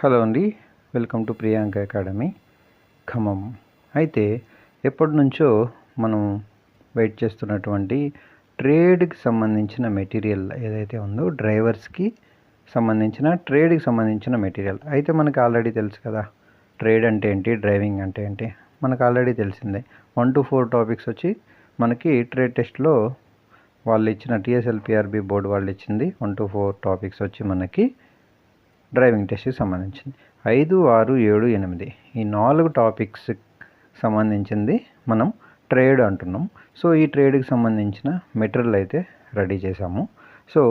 Hello అండి, welcome to Priyanka academy Khammam. అయితే ఎప్పటి నుంచో మనం వెయిట్ చేస్తున్నటువంటి ట్రేడ్కి సంబంధించిన మెటీరియల్ ఏదైతే ఉందో, డ్రైవర్స్కి సంబంధించిన ట్రేడ్కి సంబంధించిన మెటీరియల్ అయితే మనకు ఆల్రెడీ తెలుసు కదా. ట్రేడ్ అంటే ఏంటి, డ్రైవింగ్ అంటే ఏంటి మనకు ఆల్రెడీ తెలిసిందే. 1 to 4 టాపిక్స్ వచ్చి మనకి ట్రేడ్ టెస్ట్లో వాళ్ళు ఇచ్చిన టీఎస్ఎల్పిఆర్బి బోర్డు వాళ్ళు ఇచ్చింది 1 to 4 టాపిక్స్ వచ్చి మనకి డ్రైవింగ్ టెస్ట్కి సంబంధించింది. 5, 6, 7, 8 ఈ 4 టాపిక్స్ సంబంధించింది మనం ట్రేడ్ అంటున్నాం. సో ఈ ట్రేడ్కి సంబంధించిన మెటీరియల్ అయితే రెడీ చేసాము. సో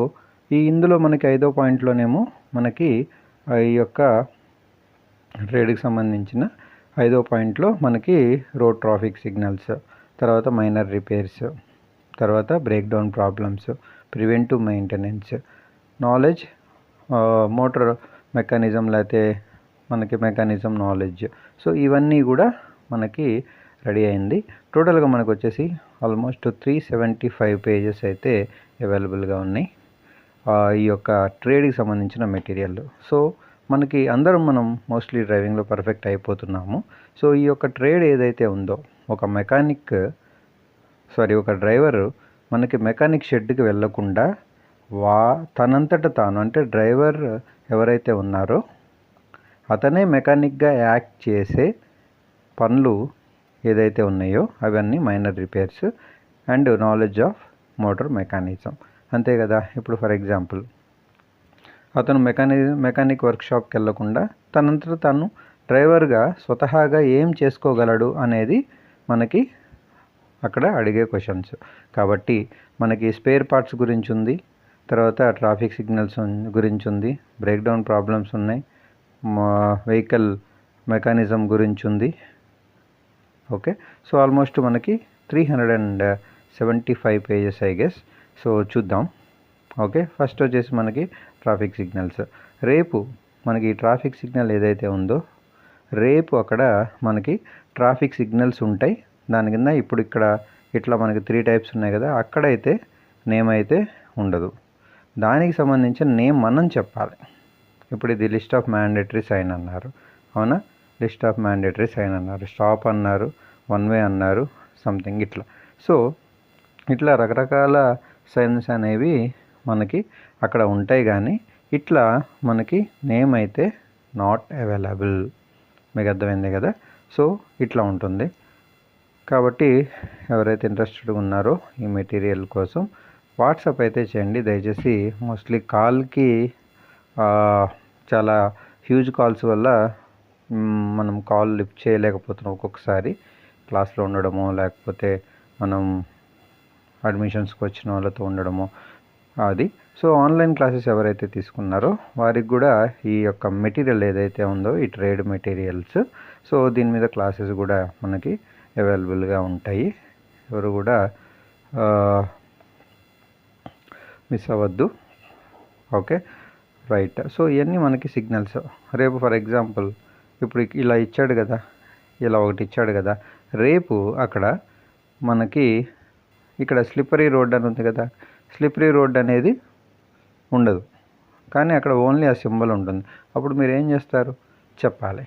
ఇందులో మనకి 5వ పాయింట్లోనేమో మనకి ఈ యొక్క ట్రేడ్కి సంబంధించిన 5వ పాయింట్లో మనకి రోడ్ ట్రాఫిక్ సిగ్నల్స్, తర్వాత మైనర్ రిపేర్స్, తర్వాత break down problems, preventive maintenance, knowledge motor mechanism, లేకపోతే మనకి మెకానిజం నాలెడ్జ్. సో ఇవన్నీ కూడా మనకి రెడీ అయింది. టోటల్గా మనకు వచ్చేసి ఆల్మోస్ట్ 375 పేజెస్ అయితే అవైలబుల్గా ఉన్నాయి ఈ యొక్క ట్రేడ్కి సంబంధించిన మెటీరియల్. సో మనకి మనం మోస్ట్లీ డ్రైవింగ్లో పర్ఫెక్ట్ అయిపోతున్నాము. సో ఈ యొక్క ట్రేడ్ ఏదైతే ఉందో, ఒక డ్రైవర్ మనకి మెకానిక్ షెడ్కి వెళ్ళకుండా తనంతట తాను, అంటే డ్రైవర్ ఎవరైతే ఉన్నారో అతనే మెకానిక్గా యాక్ట్ చేసే పనులు ఏదైతే ఉన్నాయో అవన్నీ minor repairs and knowledge of motor mechanism, అంతే కదా. ఇప్పుడు ఫర్ ఎగ్జాంపుల్ అతను మెకానిక్ వర్క్షాప్కి వెళ్ళకుండా తనంతట తాను డ్రైవర్గా స్వతహాగా ఏం చేసుకోగలడు అనేది మనకి అక్కడ అడిగే క్వశ్చన్స్. కాబట్టి మనకి స్పేర్ పార్ట్స్ గురించి ఉంది, తర్వాత ట్రాఫిక్ సిగ్నల్స్ గురించి ఉంది, బ్రేక్ డౌన్ ప్రాబ్లమ్స్ ఉన్నాయి, వెహికల్ మెకానిజం గురించి ఉంది. ఓకే, సో ఆల్మోస్ట్ మనకి 375 పేజెస్ ఐ గెస్. సో చూద్దాం. ఓకే, ఫస్ట్ వచ్చేసి మనకి ట్రాఫిక్ సిగ్నల్స్. రేపు మనకి ట్రాఫిక్ సిగ్నల్ ఏదైతే ఉందో, రేపు అక్కడ మనకి ట్రాఫిక్ సిగ్నల్స్ ఉంటాయి. దాని కింద ఇప్పుడు ఇక్కడ ఇట్లా మనకి 3 టైప్స్ ఉన్నాయి కదా, అక్కడైతే నేమ్ అయితే ఉండదు. దానికి సంబంధించిన నేమ్ మనం చెప్పాలి. ఇప్పుడు ఇది లిస్ట్ ఆఫ్ మ్యాండేటరీ సైన్ అన్నారు, అవునా, లిస్ట్ ఆఫ్ మ్యాండేటరీ సైన్ అన్నారు, స్టాప్ అన్నారు, 1 వే అన్నారు, సంథింగ్ ఇట్లా. సో ఇట్లా రకరకాల సైన్స్ అనేవి మనకి అక్కడ ఉంటాయి, కానీ ఇట్లా మనకి నేమ్ అయితే నాట్ అవైలబుల్. మీకు అర్థమైంది కదా. సో ఇట్లా ఉంటుంది. కాబట్టి ఎవరైతే ఇంట్రెస్టెడ్గా ఉన్నారో ఈ మెటీరియల్ కోసం వాట్సాప్ అయితే చేయండి దయచేసి. మోస్ట్లీ కాల్కి చాలా హ్యూజ్ కాల్స్ వల్ల మనం కాల్ లిఫ్ట్ చేయలేకపోతున్నాం ఒక్కొక్కసారి, క్లాస్లో ఉండడమో లేకపోతే మనం అడ్మిషన్స్కి వచ్చిన వాళ్ళతో ఉండడమో అది. సో ఆన్లైన్ క్లాసెస్ ఎవరైతే తీసుకున్నారో వారికి కూడా ఈ యొక్క మెటీరియల్ ఏదైతే ఉందో, ఈ ట్రేడ్ మెటీరియల్స్, సో దీని మీద క్లాసెస్ కూడా మనకి అవైలబుల్గా ఉంటాయి. ఎవరు కూడా మిస్ అవ్వద్దు. Okay, right. సో ఇవన్నీ మనకి సిగ్నల్స్. రేపు ఫర్ ఎగ్జాంపుల్ ఇప్పుడు ఇలా ఇచ్చాడు కదా, ఇలా ఒకటి ఇచ్చాడు కదా, రేపు అక్కడ మనకి ఇక్కడ స్లిప్పరీ రోడ్ అని ఉంది కదా, స్లిప్పరీ రోడ్ అనేది ఉండదు, కానీ అక్కడ ఓన్లీ ఆ సింబల్ ఉంటుంది. అప్పుడు మీరు ఏం చేస్తారు, చెప్పాలి.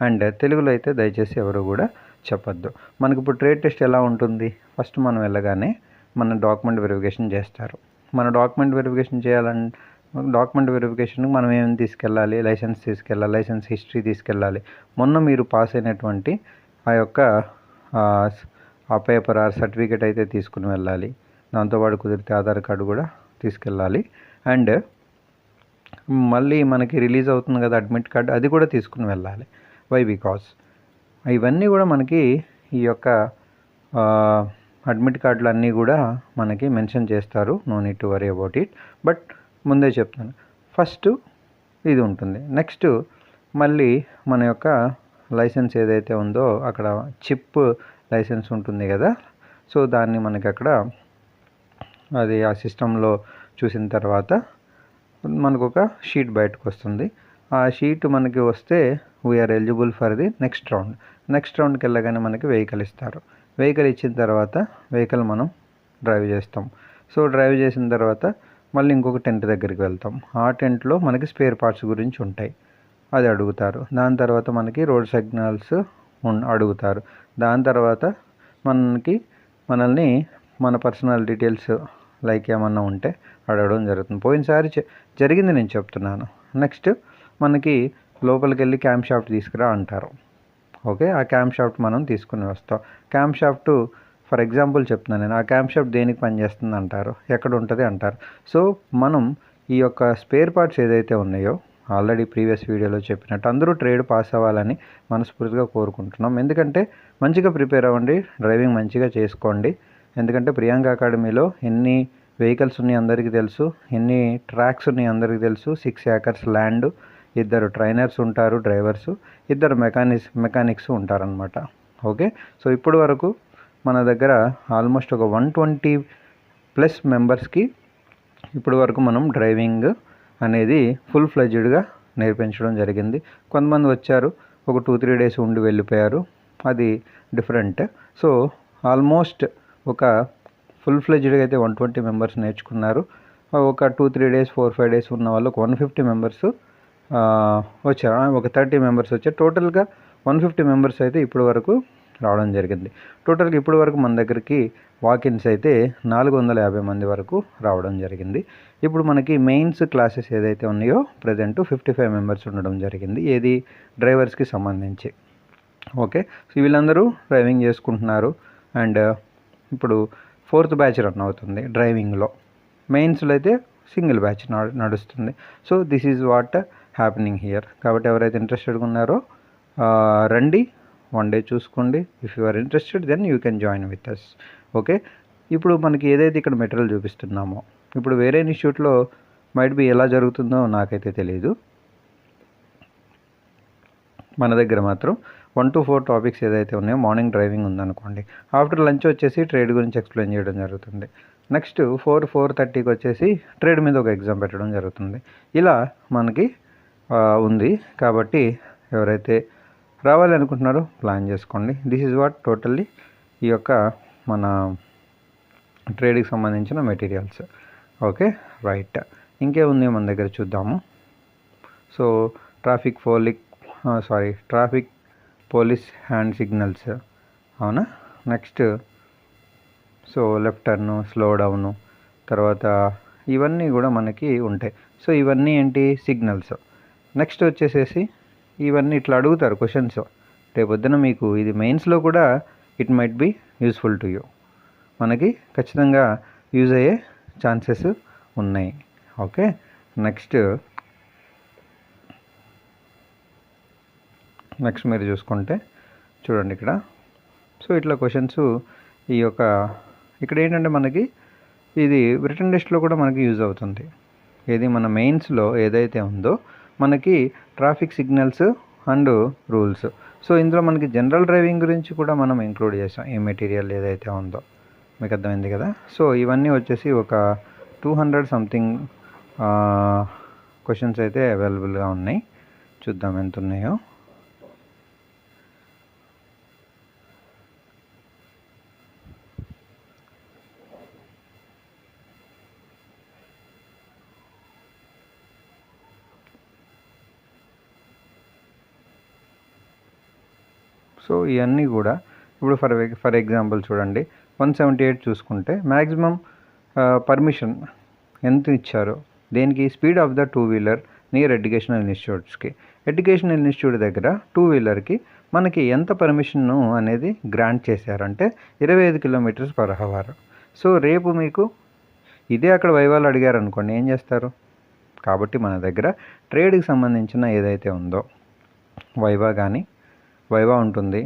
అండ్ తెలుగులో అయితే దయచేసి ఎవరు కూడా చెప్పద్దు. మనకి ఇప్పుడు ట్రేడ్ టెస్ట్ ఎలా ఉంటుంది, ఫస్ట్ మనం వెళ్ళగానే మన డాక్యుమెంట్ వెరిఫికేషన్ చేస్తారు. మన డాక్యుమెంట్ వెరిఫికేషన్ చేయాలంటే డాక్యుమెంట్ వెరిఫికేషన్కి మనం ఏమైనా తీసుకెళ్ళాలి, లైసెన్స్ తీసుకెళ్ళాలి, లైసెన్స్ హిస్టరీ తీసుకెళ్ళాలి, మొన్న మీరు పాస్ అయినటువంటి ఆ యొక్క ఆ పేపర్ ఆర్ సర్టిఫికేట్ అయితే తీసుకుని వెళ్ళాలి. దాంతోపాటు కుదిరితే ఆధార్ కార్డు కూడా తీసుకెళ్ళాలి. అండ్ మళ్ళీ మనకి రిలీజ్ అవుతుంది కదా అడ్మిట్ కార్డు, అది కూడా తీసుకుని వెళ్ళాలి. వై బికాస్ ఇవన్నీ కూడా మనకి ఈ యొక్క అడ్మిట్ కార్డులు అన్నీ కూడా మనకి మెన్షన్ చేస్తారు. No need to worry about it. But ముందే చెప్తాను, ఫస్ట్ ఇది ఉంటుంది. నెక్స్ట్ మళ్ళీ మన యొక్క లైసెన్స్ ఏదైతే ఉందో అక్కడ చిప్ లైసెన్స్ ఉంటుంది కదా, సో దాన్ని మనకి అక్కడ అది ఆ సిస్టంలో చూసిన తర్వాత మనకు ఒక షీట్ బయటకు వస్తుంది. ఆ షీట్ మనకి వస్తే we are eligible for the next round. Next రౌండ్కి వెళ్ళగానే మనకి వెహికల్ ఇస్తారు. వెహికల్ ఇచ్చిన తర్వాత వెహికల్ మనం డ్రైవ్ చేస్తాం. సో డ్రైవ్ చేసిన తర్వాత మళ్ళీ ఇంకొక టెంట్ దగ్గరికి వెళ్తాం. ఆ టెంట్లో మనకి స్పేర్ పార్ట్స్ గురించి ఉంటాయి. అది అడుగుతారు. దాని తర్వాత మనకి రోడ్ సిగ్నల్స్ అడుగుతారు. దాని తర్వాత మనల్ని మన పర్సనల్ డీటెయిల్స్ లైక్ ఏమన్నా ఉంటే అడగడం జరుగుతుంది. పోయినసారి జరిగింది నేను చెప్తున్నాను. నెక్స్ట్ మనకి లోపలికి వెళ్ళి క్యాంప్ షాఫ్ట్ తీసుకురా అంటారు. ఓకే, ఆ క్యాంప్ షాఫ్ట్ మనం తీసుకుని వస్తాం. క్యాంప్ షాఫ్ట్ ఫర్ ఎగ్జాంపుల్ చెప్తున్నాను నేను. ఆ క్యాంప్ షాఫ్ట్ దేనికి పనిచేస్తుంది అంటారు, ఎక్కడ ఉంటుంది అంటారు. సో మనం ఈ యొక్క స్పేర్ పార్ట్స్ ఏదైతే ఉన్నాయో ఆల్రెడీ ప్రీవియస్ వీడియోలో చెప్పినట్టు అందరూ ట్రేడ్ పాస్ అవ్వాలని మనస్ఫూర్తిగా కోరుకుంటున్నాం. ఎందుకంటే మంచిగా ప్రిపేర్ అవ్వండి, డ్రైవింగ్ మంచిగా చేసుకోండి. ఎందుకంటే ప్రియాంక అకాడమీలో ఎన్ని వెహికల్స్ ఉన్నాయి అందరికీ తెలుసు, ఎన్ని ట్రాక్స్ ఉన్నాయి అందరికీ తెలుసు. 6 acres ల్యాండ్, 2 ట్రైనర్స్ ఉంటారు, డ్రైవర్సు, 2 మెకానిక్స్ ఉంటారనమాట. ఓకే, సో ఇప్పటి వరకు మన దగ్గర ఆల్మోస్ట్ ఒక 120+ మెంబర్స్కి ఇప్పటి వరకు మనం డ్రైవింగ్ అనేది ఫుల్ ఫ్లెడ్జ్డ్గా నేర్పించడం జరిగింది. కొంతమంది వచ్చారు, ఒక 2-3 days ఉండి వెళ్ళిపోయారు, అది డిఫరెంట్. సో ఆల్మోస్ట్ ఒక ఫుల్ ఫ్లెడ్జ్డ్గా అయితే 120 మెంబర్స్ నేర్చుకున్నారు. ఒక 2-3 days 4-5 days ఉన్న వాళ్ళు ఒక 150 మెంబర్స్ వచ్చారు, ఒక 30 మెంబర్స్ వచ్చారు. టోటల్గా 150 మెంబర్స్ అయితే ఇప్పటి వరకు రావడం జరిగింది. టోటల్గా ఇప్పటి వరకు మన దగ్గరికి వాకిన్స్ అయితే 450 మంది వరకు రావడం జరిగింది. ఇప్పుడు మనకి మెయిన్స్ క్లాసెస్ ఏదైతే ఉన్నాయో ప్రజెంట్ 55 మెంబర్స్ ఉండడం జరిగింది, ఏది డ్రైవర్స్కి సంబంధించి. ఓకే, సో వీళ్ళందరూ డ్రైవింగ్ చేసుకుంటున్నారు. అండ్ ఇప్పుడు 4th బ్యాచ్ రన్ అవుతుంది డ్రైవింగ్లో. మెయిన్స్లో అయితే సింగిల్ బ్యాచ్ నడుస్తుంది. So this is what happening here. కాబట్టి ఎవరైతే ఇంట్రెస్టెడ్గా ఉన్నారో రండి, 1 day చూసుకోండి. If you are interested then you can join with us. Okay, ఇప్పుడు మనకి ఏదైతే ఇక్కడ మెటీరియల్ చూపిస్తున్నామో, ఇప్పుడు వేరే ఇన్స్టిట్యూట్లో మైట్ బి ఎలా జరుగుతుందో నాకైతే తెలియదు. మన దగ్గర మాత్రం 1 to 4 టాపిక్స్ ఏదైతే ఉన్నాయో, మార్నింగ్ డ్రైవింగ్ ఉందనుకోండి, ఆఫ్టర్ లంచ్ వచ్చేసి ట్రేడ్ గురించి ఎక్స్ప్లెయిన్ చేయడం జరుగుతుంది. నెక్స్ట్ 4-4:30కి వచ్చేసి ట్రేడ్ మీద ఒక ఎగ్జామ్ పెట్టడం జరుగుతుంది. ఇలా మనకి ఉంది. కాబట్టి ఎవరైతే రావాలి అనుకుంటున్నారో ప్లాన్ చేసుకోండి. దిస్ ఈజ్ వాట్ టోటల్లీ ఈ యొక్క మన ట్రేడ్కి సంబంధించిన మెటీరియల్స్. Okay, right. ఇంకేముంది మన దగ్గర చూద్దాము. So traffic police hand signals, అవునా. Next so left turn, slow down, తర్వాత ఇవన్నీ కూడా మనకి ఉంటాయి. సో ఇవన్నీ ఏంటి, సిగ్నల్స్. నెక్స్ట్ వచ్చేసేసి ఇవన్నీ ఇట్లా అడుగుతారు క్వశ్చన్స్. రేపొద్దున మీకు ఇది మెయిన్స్లో కూడా it might be useful to you. మనకి ఖచ్చితంగా యూజ్ అయ్యే ఛాన్సెస్ ఉన్నాయి. ఓకే, నెక్స్ట్ మీరు చూసుకుంటే చూడండి ఇక్కడ. సో ఇట్లా క్వశ్చన్స్ ఈ యొక్క ఇక్కడ ఏంటంటే మనకి ఇది రిటన్ టెస్ట్లో కూడా మనకి యూజ్ అవుతుంది. ఏది మన మెయిన్స్లో ఏదైతే ఉందో మనకి traffic signals and rules. So ఇందులో మనకి జనరల్ డ్రైవింగ్ గురించి కూడా మనం ఇంక్లూడ్ చేసాం ఈ మెటీరియల్ ఏదైతే ఉందో. మీకు అర్థమైంది కదా. సో ఇవన్నీ వచ్చేసి ఒక 200 సంథింగ్ క్వశ్చన్స్ అయితే అవైలబుల్గా ఉన్నాయి. చూద్దాం ఎంత ఉన్నాయో. సో ఇవన్నీ కూడా ఇప్పుడు ఫర్ ఎగ్జాంపుల్ చూడండి, 178 చూసుకుంటే మ్యాక్సిమం పర్మిషన్ ఎంత ఇచ్చారో దేనికి, speed of the 2-wheeler near educational ఇన్స్టిట్యూట్స్కి. ఎడ్యుకేషనల్ ఇన్స్టిట్యూట్ దగ్గర 2-wheelerకి మనకి ఎంత పర్మిషన్ అనేది గ్రాంట్ చేశారంటే 25 km/h. సో రేపు మీకు ఇదే అక్కడ వైవాలు అడిగారు అనుకోండి, ఏం చేస్తారు. కాబట్టి మన దగ్గర ట్రేడ్కి సంబంధించిన ఏదైతే ఉందో వైవా ఉంటుంది,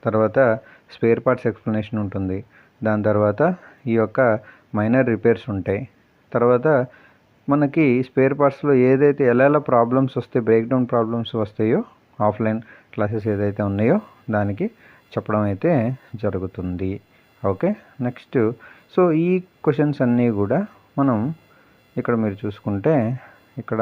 తర్వాత స్పేర్ పార్ట్స్ ఎక్స్ప్లెనేషన్ ఉంటుంది, దాని తర్వాత ఈ యొక్క మైనర్ రిపేర్స్ ఉంటాయి, తర్వాత మనకి స్పేర్ పార్ట్స్లో ఏదైతే ఎలా ప్రాబ్లమ్స్ వస్తాయి, బ్రేక్డౌన్ ప్రాబ్లమ్స్ వస్తాయో ఆఫ్లైన్ క్లాసెస్ ఏదైతే ఉన్నాయో దానికి చెప్పడం అయితే జరుగుతుంది. ఓకే, నెక్స్ట్ సో ఈ క్వశ్చన్స్ అన్నీ కూడా మనం ఇక్కడ మీరు చూసుకుంటే ఇక్కడ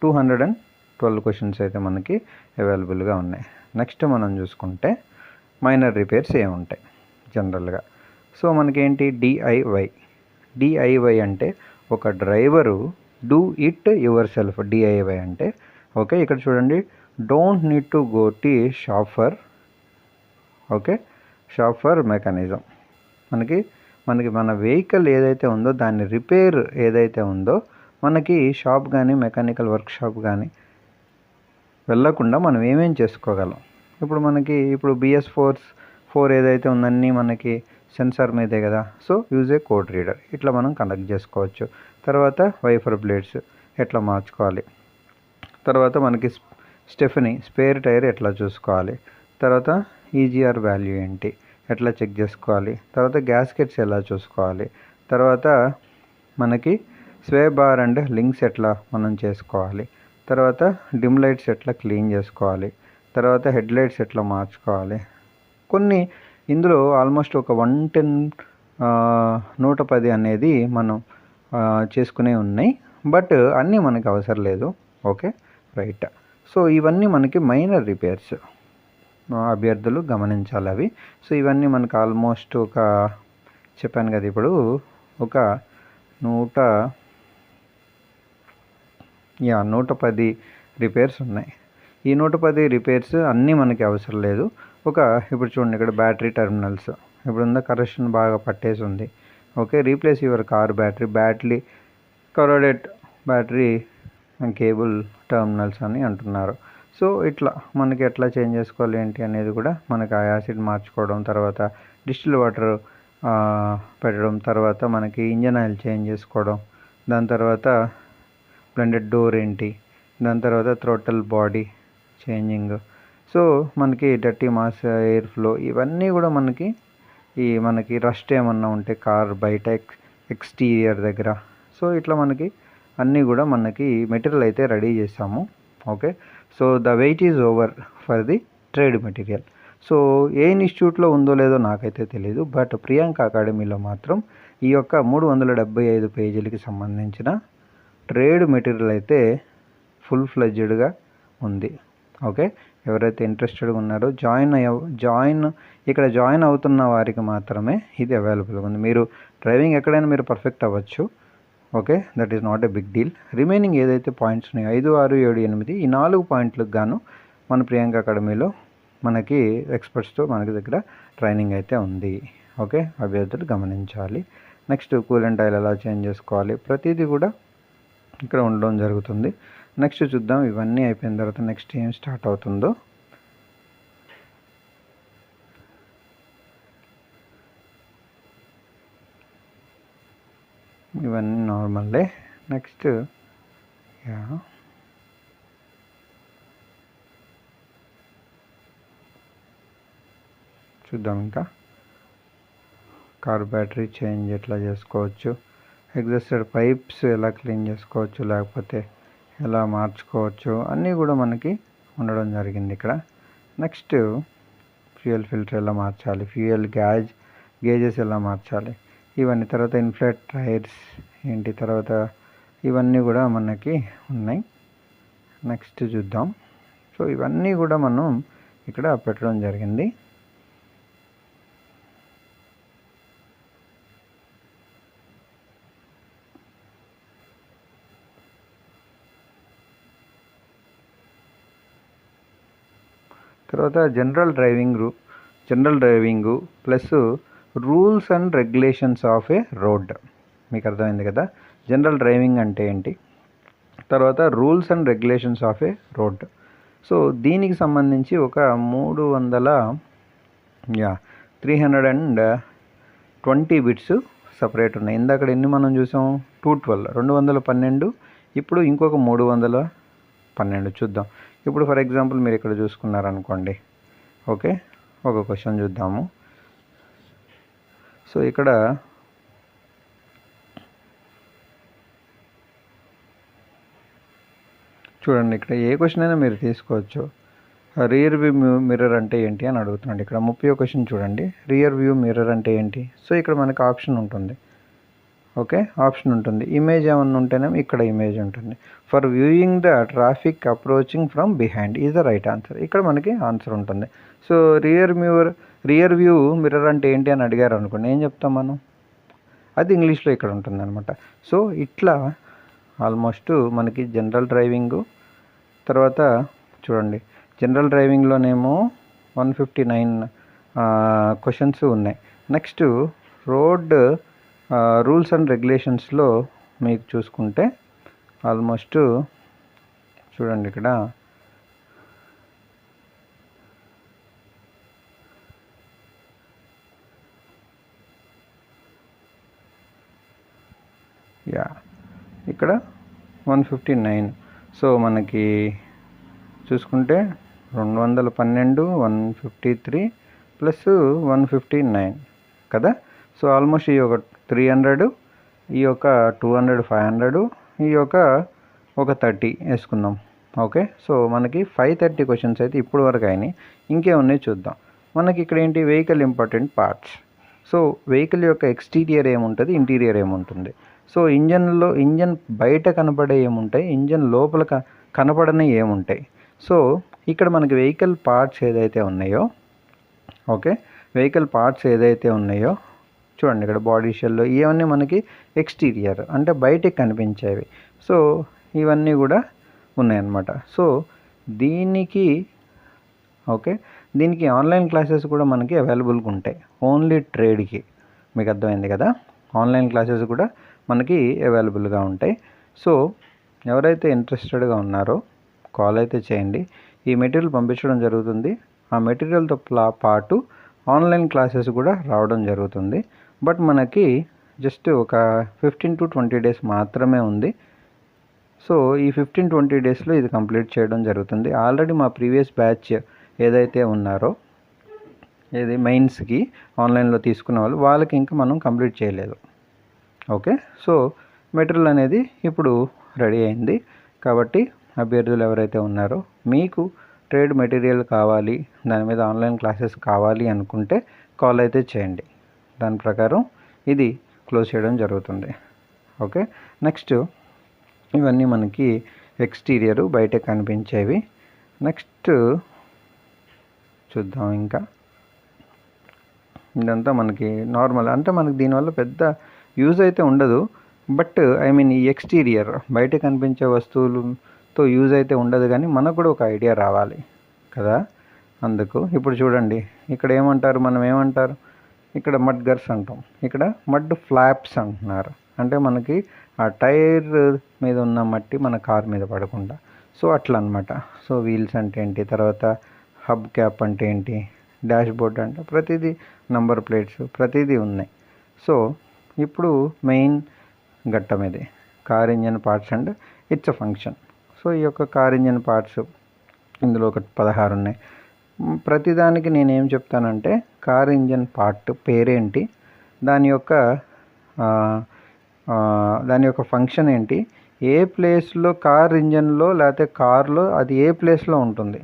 212 క్వశ్చన్స్ అయితే మనకి అవైలబుల్గా ఉన్నాయి. నెక్స్ట్ మనం చూసుకుంటే మైనర్ రిపేర్స్ ఏముంటాయి జనరల్గా. సో మనకేంటి డిఐవై అంటే ఒక driver do it your self, DIY అంటే. ఓకే, ఇక్కడ చూడండి, don't need to go to shop for, okay, shop for mechanism. మనకి మన వెహికల్ ఏదైతే ఉందో దాన్ని రిపేర్ ఏదైతే ఉందో మనకి షాప్ కానీ మెకానికల్ వర్క్షాప్ కానీ వెళ్ళకుండా మనం ఏమేం చేసుకోగలం. ఇప్పుడు BS4 ఏదైతే ఉందన్నీ మనకి సెన్సార్ మీదే కదా. So use a code reader, ఇట్లా మనం కనెక్ట్ చేసుకోవచ్చు. తర్వాత వైఫర్ బ్లేడ్స్ ఎట్లా మార్చుకోవాలి, తర్వాత మనకి స్టెఫనీ స్పేర్ టైర్ ఎట్లా చూసుకోవాలి, తర్వాత EGR వాల్యూ ఏంటి ఎట్లా చెక్ చేసుకోవాలి, తర్వాత గ్యాస్కెట్స్ ఎలా చూసుకోవాలి, తర్వాత మనకి స్వే బార్ అండ్ లింక్స్ ఎట్లా మనం చేసుకోవాలి, తర్వాత డిమ్ లైట్స్ ఎట్లా క్లీన్ చేసుకోవాలి, తర్వాత హెడ్ లైట్స్ ఎట్లా మార్చుకోవాలి. కొన్ని ఇందులో ఆల్మోస్ట్ ఒక 110 అనేది మనం చేసుకునే ఉన్నాయి, బట్ అన్నీ మనకి అవసరం లేదు. Okay, right. సో ఇవన్నీ మనకి మైనర్ రిపేర్స్, అభ్యర్థులు గమనించాలి అవి. సో ఇవన్నీ మనకు ఆల్మోస్ట్ చెప్పాను కదా, ఇప్పుడు ఒక 110 రిపేర్స్ ఉన్నాయి. ఈ 110 రిపేర్స్ అన్నీ మనకి అవసరం లేదు. ఇప్పుడు చూడండి, ఇక్కడ బ్యాటరీ టెర్మినల్స్ ఇప్పుడు ఉందా, కరెక్షన్ బాగా పట్టేసి ఉంది. Okay, replace your car battery corroded battery cable terminals అని అంటున్నారు. సో ఇట్లా మనకి ఎట్లా చేంజ్ చేసుకోవాలి ఏంటి అనేది కూడా మనకి ఆ యాసిడ్ మార్చుకోవడం, తర్వాత డిస్టిల్ వాటర్ పెట్టడం, తర్వాత మనకి ఇంజన్ ఆయిల్ చేంజ్ చేసుకోవడం, దాని తర్వాత బ్లెండెడ్ డోర్ ఏంటి, దాని తర్వాత థ్రోటల్ బాడీ చేంజింగ్. సో మనకి డర్టీ మాస్, ఎయిర్ ఫ్లో, ఇవన్నీ కూడా మనకి రస్ట్ ఏమన్నా ఉంటే కార్ బయట ఎక్స్టీరియర్ దగ్గర. సో ఇట్లా మనకి అన్నీ కూడా మనకి మెటీరియల్ అయితే రెడీ చేసాము. Okay, so the weight is over for the trade material. So ఏ ఇన్స్టిట్యూట్లో ఉందో లేదో నాకైతే తెలియదు, బట్ ప్రియాంక అకాడమీలో మాత్రం ఈ యొక్క 375 పేజీలకి సంబంధించిన ట్రేడ్ మెటీరియల్ అయితే ఫుల్ ఫ్లెడ్జ్డ్గా ఉంది. ఓకే, ఎవరైతే ఇంట్రెస్టెడ్గా ఉన్నారో ఇక్కడ జాయిన్ అవుతున్న వారికి మాత్రమే ఇది అవైలబుల్గా ఉంది. మీరు డ్రైవింగ్ ఎక్కడైనా మీరు పర్ఫెక్ట్ అవ్వచ్చు. Okay, that is not a big deal. Remaining ఏదైతే పాయింట్స్ ఉన్నాయో 5, 6, 7, 8 ఈ 4 పాయింట్లకు గాను మన ప్రియాంక అకాడమీలో మనకి ఎక్స్పర్ట్స్తో మనకి దగ్గర ట్రైనింగ్ అయితే ఉంది. ఓకే, అభ్యర్థులు గమనించాలి. నెక్స్ట్ కూలెంట్ ఆయిల్ ఎలా చేంజ్ చేసుకోవాలి, ప్రతిదీ కూడా ఇక్కడ ఉండడం జరుగుతుంది. నెక్స్ట్ చూద్దాం, ఇవన్నీ అయిపోయిన తర్వాత నెక్స్ట్ ఏం స్టార్ట్ అవుతుందో. ఇవన్నీ నార్మల్లే. నెక్స్ట్ చూద్దాం, ఇంకా కార్ బ్యాటరీ చేంజ్ ఎట్లా చేసుకోవచ్చు, ఎగ్జాస్టర్ పైప్స్ ఎలా క్లీన్ చేసుకోవచ్చు, లేకపోతే ఎలా మార్చుకోవచ్చు, అన్నీ కూడా మనకి ఉండడం జరిగింది ఇక్కడ. నెక్స్ట్ ఫ్యూయల్ ఫిల్టర్ ఎలా మార్చాలి, ఫ్యూయల్ గేజెస్ ఎలా మార్చాలి, ఇవన్నీ. తర్వాత ఇన్ఫ్లేట్ టైర్స్ ఏంటి, తర్వాత ఇవన్నీ కూడా మనకి ఉన్నాయి. నెక్స్ట్ చూద్దాం. సో ఇవన్నీ కూడా మనం ఇక్కడ పెట్టడం జరిగింది. తర్వాత general driving plus rules and regulations of A road. మీకు అర్థమైంది కదా, జనరల్ డ్రైవింగ్ అంటే ఏంటి, తర్వాత rules and regulations of A road. So దీనికి సంబంధించి ఒక 320 బిట్స్ సపరేట్ ఉన్నాయి. ఇందాక ఎన్ని మనం చూసాం, 212 ఇప్పుడు ఇంకొక 312 చూద్దాం. ఇప్పుడు ఫర్ ఎగ్జాంపుల్ మీరు ఇక్కడ చూసుకున్నారనుకోండి. ఓకే, ఒక క్వశ్చన్ చూద్దాము. సో ఇక్కడ చూడండి, ఇక్కడ ఏ క్వశ్చన్ అయినా మీరు తీసుకోవచ్చు. రియర్ వ్యూ మిర్రర్ అంటే ఏంటి అని అడుగుతున్నాడు. ఇక్కడ 30వ క్వశ్చన్ చూడండి, రియర్ వ్యూ మిర్రర్ అంటే ఏంటి. సో ఇక్కడ మనకి ఆప్షన్ ఉంటుంది. ఓకే, ఆప్షన్ ఉంటుంది. ఇమేజ్ ఏమన్నా ఉంటేనేమో ఇక్కడ ఇమేజ్ ఉంటుంది. For viewing the traffic approaching from behind is the right answer. ఇక్కడ మనకి ఆన్సర్ ఉంటుంది. సో రియర్ వ్యూ మిర్రర్ అంటే ఏంటి అని అడిగారు అనుకోండి, ఏం చెప్తాం మనం, అది ఇంగ్లీష్లో ఇక్కడ ఉంటుంది అనమాట. సో ఇట్లా ఆల్మోస్ట్ మనకి జనరల్ డ్రైవింగు, తర్వాత చూడండి జనరల్ డ్రైవింగ్లోనేమో 159 క్వశ్చన్స్ ఉన్నాయి. నెక్స్ట్ రోడ్ రూల్స్ అండ్ రెగ్యులేషన్స్లో మీకు చూసుకుంటే ఆల్మోస్ట్ చూడండి ఇక్కడ ఇక్కడ 159. సో మనకి చూసుకుంటే 212, 153 ప్లస్ 159 కదా. సో ఆల్మోస్ట్ ఈ ఒక 300, ఈ యొక్క 200, 500, ఈ యొక్క ఒక 30 వేసుకుందాం. ఓకే, సో మనకి 530 క్వశ్చన్స్ అయితే ఇప్పుడు వరకు అయినాయి. ఇంకేమున్నాయి చూద్దాం. మనకి ఇక్కడ ఏంటి, vehicle important parts. So vehicle యొక్క ఎక్స్టీరియర్ ఏముంటుంది, ఇంటీరియర్ ఏముంటుంది. సో ఇంజన్ బయట కనపడే ఏముంటాయి, ఇంజన్ లోపల కనపడని ఏముంటాయి. సో ఇక్కడ మనకి వెహికల్ పార్ట్స్ ఏదైతే ఉన్నాయో, ఓకే, వెహికల్ పార్ట్స్ ఏదైతే ఉన్నాయో చూడండి ఇక్కడ బాడీ షెల్ ఇవన్నీ మనకి ఎక్స్టీరియర్ అంటే బయటికి కనిపించేవి. సో ఇవన్నీ కూడా ఉన్నాయన్నమాట. సో దీనికి ఓకే, దీనికి ఆన్లైన్ క్లాసెస్ కూడా మనకి అవైలబుల్గా ఉంటాయి, ఓన్లీ ట్రేడ్కి. మీకు అర్థమైంది కదా, ఆన్లైన్ క్లాసెస్ కూడా మనకి అవైలబుల్గా ఉంటాయి. సో ఎవరైతే ఇంట్రెస్టెడ్గా ఉన్నారో కాల్ అయితే చేయండి. ఈ మెటీరియల్ పంపించడం జరుగుతుంది. ఆ మెటీరియల్తో పాటు ఆన్లైన్ క్లాసెస్ కూడా రావడం జరుగుతుంది. బట్ మనకి జస్ట్ ఒక 15 to 20 డేస్ మాత్రమే ఉంది. సో ఈ 15-20 డేస్లో ఇది కంప్లీట్ చేయడం జరుగుతుంది. ఆల్రెడీ మా ప్రీవియస్ బ్యాచ్ ఏదైతే ఉన్నారో, ఏది మెయిన్స్కి ఆన్లైన్లో తీసుకున్న వాళ్ళకి ఇంకా మనం కంప్లీట్ చేయలేదు. ఓకే, సో మెటీరియల్ అనేది ఇప్పుడు రెడీ అయింది. కాబట్టి అభ్యర్థులు ఎవరైతే ఉన్నారో మీకు ట్రేడ్ మెటీరియల్ కావాలి, దాని మీద ఆన్లైన్ క్లాసెస్ కావాలి అనుకుంటే కాల్ అయితే చేయండి. దాని ప్రకారం ఇది క్లోజ్ చేయడం జరుగుతుంది. ఓకే, నెక్స్ట్ ఇవన్నీ మనకి ఎక్స్టీరియర్ బయట కనిపించేవి. నెక్స్ట్ చూద్దాం. ఇంకా ఇదంతా మనకి నార్మల్, అంటే మనకి దీనివల్ల పెద్ద యూజ్ అయితే ఉండదు. బట్ ఈ ఎక్స్టీరియర్ బయట కనిపించే వస్తువులతో యూజ్ అయితే ఉండదు, కానీ మనకు కూడా ఒక ఐడియా రావాలి కదా. అందుకు ఇప్పుడు చూడండి ఇక్కడ ఏమంటారు, మనం ఏమంటారు, ఇక్కడ మడ్ గర్స్ అంటాం, ఇక్కడ మడ్ ఫ్లాప్స్ అంటున్నారు. అంటే మనకి ఆ టైర్ మీద ఉన్న మట్టి మన కార్ మీద పడకుండా. సో అట్లా అనమాట. సో వీల్స్ అంటే ఏంటి, తర్వాత హబ్ క్యాప్ అంటే ఏంటి, డాష్ బోర్డ్ అంటే ప్రతిదీ, నంబర్ ప్లేట్స్ ప్రతిదీ ఉన్నాయి. సో ఇప్పుడు మెయిన్ ఘట్టం ఇది, car engine parts and it's a function. So ఈ యొక్క కార్ ఇంజన్ పార్ట్స్ ఇందులో ఒక 16 ఉన్నాయి. ప్రతిదానికి నేనేం చెప్తానంటే కార్ ఇంజన్ పార్ట్ పేరేంటి, దాని యొక్క ఫంక్షన్ ఏంటి, ఏ ప్లేస్లో కార్ ఇంజన్లో లేకపోతే కార్లో అది ఏ ప్లేస్లో ఉంటుంది,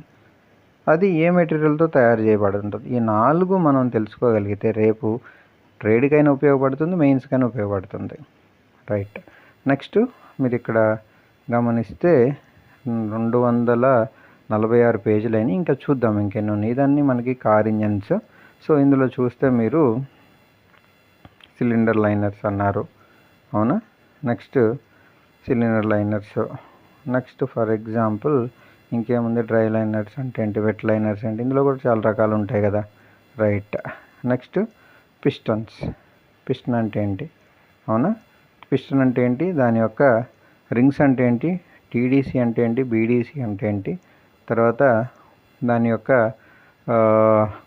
అది ఏ మెటీరియల్తో తయారు చేయబడుతుంది. ఈ 4 మనం తెలుసుకోగలిగితే రేపు ట్రేడ్కైనా ఉపయోగపడుతుంది, మెయిన్స్కైనా ఉపయోగపడుతుంది. రైట్. నెక్స్ట్ మీరు ఇక్కడ గమనిస్తే 246 పేజీలైన ఇంకా చూద్దాం ఇంకెన్ని ఉన్నాయి. ఇదన్నీ మనకి కార్ ఇంజన్స్. సో ఇందులో చూస్తే మీరు సిలిండర్ లైనర్స్ అన్నారు, అవునా. Next cylinder liners. Next for example ఇంకేముంది, డ్రై లైనర్స్ అంటే ఏంటి, వెట్ లైనర్స్ ఏంటి, ఇందులో కూడా చాలా రకాలు ఉంటాయి కదా. రైట్. Next pistons. పిస్టన్ అంటే ఏంటి, అవునా. పిస్టన్ అంటే ఏంటి, దాని యొక్క రింగ్స్ అంటే ఏంటి, టీడీసీ అంటే ఏంటి, బీడీసీ అంటే ఏంటి, తర్వాత దాని యొక్క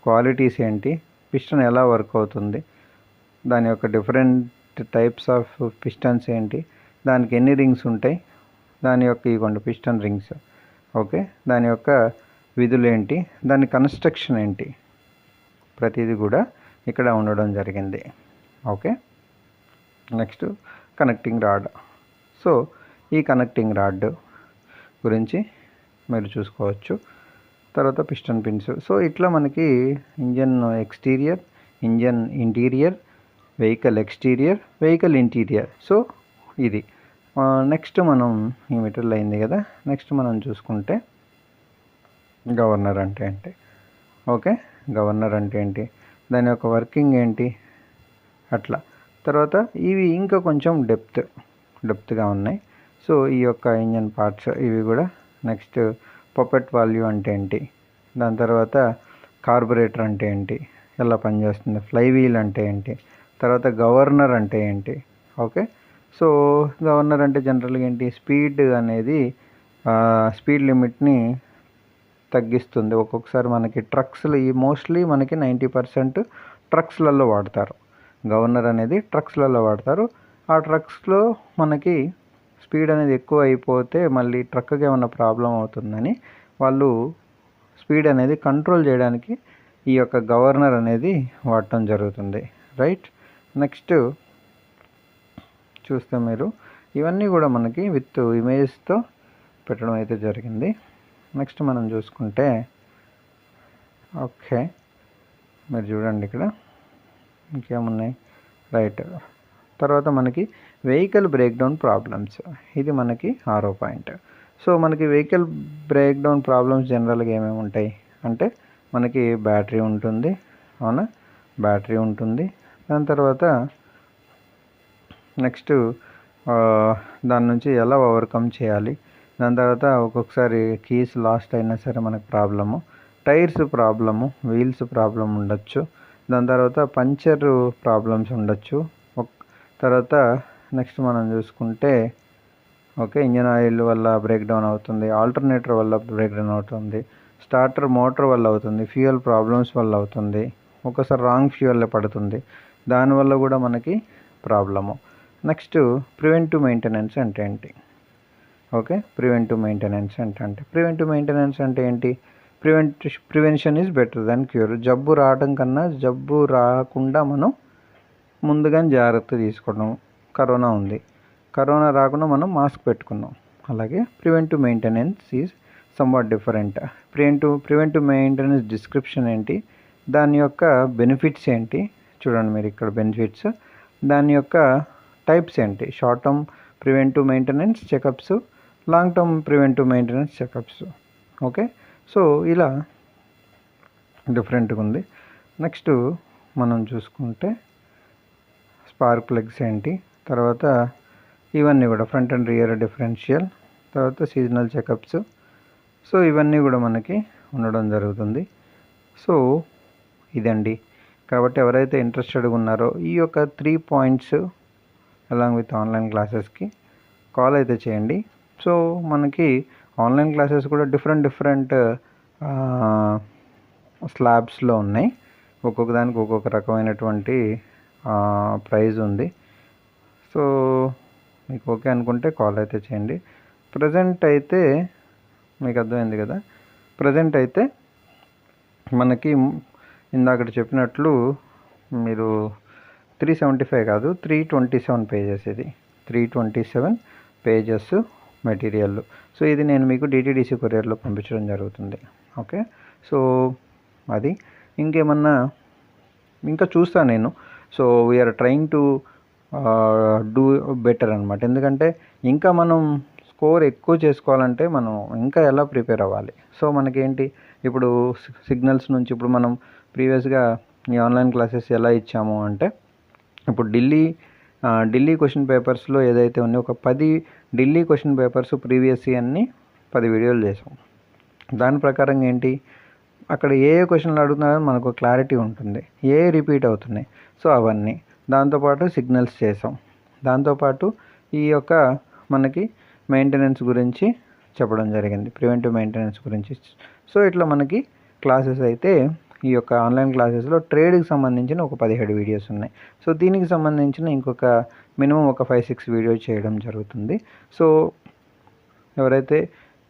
క్వాలిటీస్ ఏంటి, పిస్టన్ ఎలా వర్క్ అవుతుంది, దాని యొక్క డిఫరెంట్ టైప్స్ ఆఫ్ పిస్టన్స్ ఏంటి, దానికి ఎన్ని రింగ్స్ ఉంటాయి, దాని యొక్క ఇవ్వండి పిస్టన్ రింగ్స్. ఓకే, దాని యొక్క విధులు ఏంటి, దాని కన్స్ట్రక్షన్ ఏంటి, ప్రతిదీ కూడా ఇక్కడ ఉండడం జరిగింది. Okay. Next connecting rod. So ఈ కనెక్టింగ్ రాడ్ గురించి మీరు చూసుకోవచ్చు. తర్వాత పిస్టన్ పిన్స్. సో ఇట్లా మనకి engine exterior, engine interior, vehicle exterior, vehicle interior. So ఇది నెక్స్ట్ మనం ఈ మెటీరియల్ అయింది కదా. నెక్స్ట్ మనం చూసుకుంటే గవర్నర్ అంటే ఏంటి. ఓకే, గవర్నర్ అంటే ఏంటి, దాని యొక్క వర్కింగ్ ఏంటి, అట్లా. తర్వాత ఇవి ఇంకా కొంచెం డెప్త్గా ఉన్నాయి. సో ఈ యొక్క ఇంజన్ పార్ట్స్ ఇవి కూడా. నెక్స్ట్ పపెట్ వాల్వ్ అంటే ఏంటి, దాని తర్వాత కార్బొరేటర్ అంటే ఏంటి, ఎలా పనిచేస్తుంది, ఫ్లై వీల్ అంటే ఏంటి, తర్వాత గవర్నర్ అంటే ఏంటి. ఓకే, సో గవర్నర్ అంటే జనరల్గా ఏంటి, స్పీడ్ అనేది స్పీడ్ లిమిట్ని తగ్గిస్తుంది. ఒక్కొక్కసారి మనకి ట్రక్స్లో ఈ మోస్ట్లీ మనకి 90% ట్రక్స్లలో వాడతారు. గవర్నర్ అనేది ట్రక్స్లలో వాడతారు. ఆ ట్రక్స్లో మనకి స్పీడ్ అనేది ఎక్కువ అయిపోతే మళ్ళీ ట్రక్కి ఏమైనా ప్రాబ్లం అవుతుందని వాళ్ళు స్పీడ్ అనేది కంట్రోల్ చేయడానికి ఈ యొక్క గవర్నర్ అనేది వాడటం జరుగుతుంది. రైట్, నెక్స్ట్ చూస్తే మీరు ఇవన్నీ కూడా మనకి విత్ ఇమేజ్తో పెట్టడం అయితే జరిగింది. నెక్స్ట్ మనం చూసుకుంటే ఓకే, మీరు చూడండి ఇక్కడ ఇంకేమున్నాయి. రైట్, తర్వాత మనకి వెహికల్ బ్రేక్డౌన్ ప్రాబ్లమ్స్, ఇది మనకి 6వ పాయింట్. సో మనకి వెహికల్ బ్రేక్డౌన్ ప్రాబ్లమ్స్ జనరల్గా ఏమేమి ఉంటాయి అంటే మనకి బ్యాటరీ ఉంటుంది, అవునా, బ్యాటరీ ఉంటుంది. దాని తర్వాత నెక్స్ట్ దాని నుంచి ఎలా ఓవర్కమ్ చేయాలి. దాని తర్వాత ఒక్కొక్కసారి కీస్ లాస్ట్ అయినా సరే మనకు problem, tyres problem, wheels problem ఉండొచ్చు. దాని తర్వాత పంచర్ ప్రాబ్లమ్స్ ఉండొచ్చు. తర్వాత నెక్స్ట్ మనం చూసుకుంటే ఓకే, ఇంజన్ ఆయిల్ వల్ల బ్రేక్ డౌన్ అవుతుంది, ఆల్టర్నేటర్ వల్ల బ్రేక్ డౌన్ అవుతుంది, స్టార్టర్ మోటార్ వల్ల అవుతుంది, ఫ్యూయల్ ప్రాబ్లమ్స్ వల్ల అవుతుంది, ఒకసారి రాంగ్ ఫ్యూయల్లో పడుతుంది, దానివల్ల కూడా మనకి ప్రాబ్లము. నెక్స్ట్ ప్రివెంటివ్ మెయింటెనెన్స్ అంటే ఏంటి. Okay, preventive maintenance preventive maintenance అంటే ఏంటి, prevention is better than cure. జబ్బు రావడం కన్నా జబ్బు రాకుండా మనం ముందుగానే జాగ్రత్త తీసుకోవడం. కరోనా ఉంది, కరోనా రాకుండా మనం మాస్క్ పెట్టుకున్నాం. అలాగే preventive maintenance is somewhat different. Preventive maintenance description ఏంటి, దాని యొక్క బెనిఫిట్స్ ఏంటి, చూడండి మీరు ఇక్కడ బెనిఫిట్స్, దాని యొక్క టైప్స్ ఏంటి, short term preventive maintenance checkups, long term preventive maintenance checkups. Okay, so ఇలా డిఫరెంట్గా ఉంది. నెక్స్ట్ మనం చూసుకుంటే స్పార్క్ ప్లగ్స్ ఏంటి, తర్వాత ఇవన్నీ కూడా ఫ్రంట్ అండ్ రియర్ డిఫరెన్షియల్, తర్వాత సీజనల్ చెకప్స్. సో ఇవన్నీ కూడా మనకి ఉండడం జరుగుతుంది. సో ఇదండి. కాబట్టి ఎవరైతే ఇంట్రెస్టెడ్గా ఉన్నారో ఈ యొక్క 3 పాయింట్స్ అలాంగ్ విత్ ఆన్లైన్ క్లాసెస్కి కాల్ అయితే చేయండి. సో మనకి ఆన్లైన్ క్లాసెస్ కూడా డిఫరెంట్ స్లాబ్స్లో ఉన్నాయి. ఒక్కొక్క దానికి ఒక్కొక్క రకమైనటువంటి ప్రైజ్ ఉంది. సో మీకు ఓకే అనుకుంటే కాల్ అయితే చేయండి. ప్రజెంట్ అయితే మీకు అర్థమైంది కదా, ప్రజెంట్ అయితే మనకి ఇందాక చెప్పినట్లు మీరు 375 కాదు 327 పేజెస్, ఇది 327 పేజెస్ మెటీరియల్. సో ఇది నేను మీకు డిటీడీసీ కొరియర్లో పంపించడం జరుగుతుంది. ఓకే, సో అది ఇంకేమన్నా ఇంకా చూస్తాను నేను. So we're trying to do better అనమాట. ఎందుకంటే ఇంకా మనం స్కోర్ ఎక్కువ చేసుకోవాలంటే మనం ఇంకా ఎలా ప్రిపేర్ అవ్వాలి. సో మనకేంటి ఇప్పుడు సిగ్నల్స్ నుంచి ఇప్పుడు మనం ప్రీవియస్గా ఈ ఆన్లైన్ క్లాసెస్ ఎలా ఇచ్చాము అంటే ఇప్పుడు ఢిల్లీ క్వశ్చన్ పేపర్స్లో ఏదైతే ఉన్నాయో ఒక 10 ఢిల్లీ క్వశ్చన్ పేపర్స్ ప్రీవియస్ అన్ని 10 వీడియోలు చేసాం. దాని ప్రకారం ఏంటి అక్కడ ఏ క్వశ్చన్లు అడుగుతున్నారో మనకు క్లారిటీ ఉంటుంది, ఏ రిపీట్ అవుతున్నాయి. సో అవన్నీ దాంతోపాటు సిగ్నల్స్ చేసాం, దాంతోపాటు ఈ యొక్క మనకి మెయింటెనెన్స్ గురించి చెప్పడం జరిగింది, ప్రివెంటివ్ మెయింటెనెన్స్ గురించి. సో ఇట్లా మనకి క్లాసెస్ అయితే ఈ యొక్క ఆన్లైన్ క్లాసెస్లో ట్రేడ్కి సంబంధించిన ఒక 17 వీడియోస్ ఉన్నాయి. సో దీనికి సంబంధించిన ఇంకొక మినిమం ఒక 5-6 వీడియోస్ చేయడం జరుగుతుంది. సో ఎవరైతే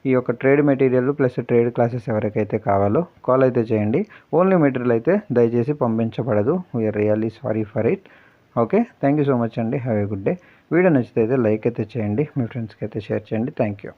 ఈ యొక్క trade material plus trade classes ఎవరికైతే కావాలో కాల్ అయితే చేయండి. ఓన్లీ మెటీరియల్ అయితే దయచేసి పంపించబడదు. We are really sorry for it. Okay, thank you so much అండి. Have a good day. Video నచ్చితే అయితే లైక్ అయితే చేయండి, మీ ఫ్రెండ్స్కి అయితే షేర్ చేయండి. Thank you.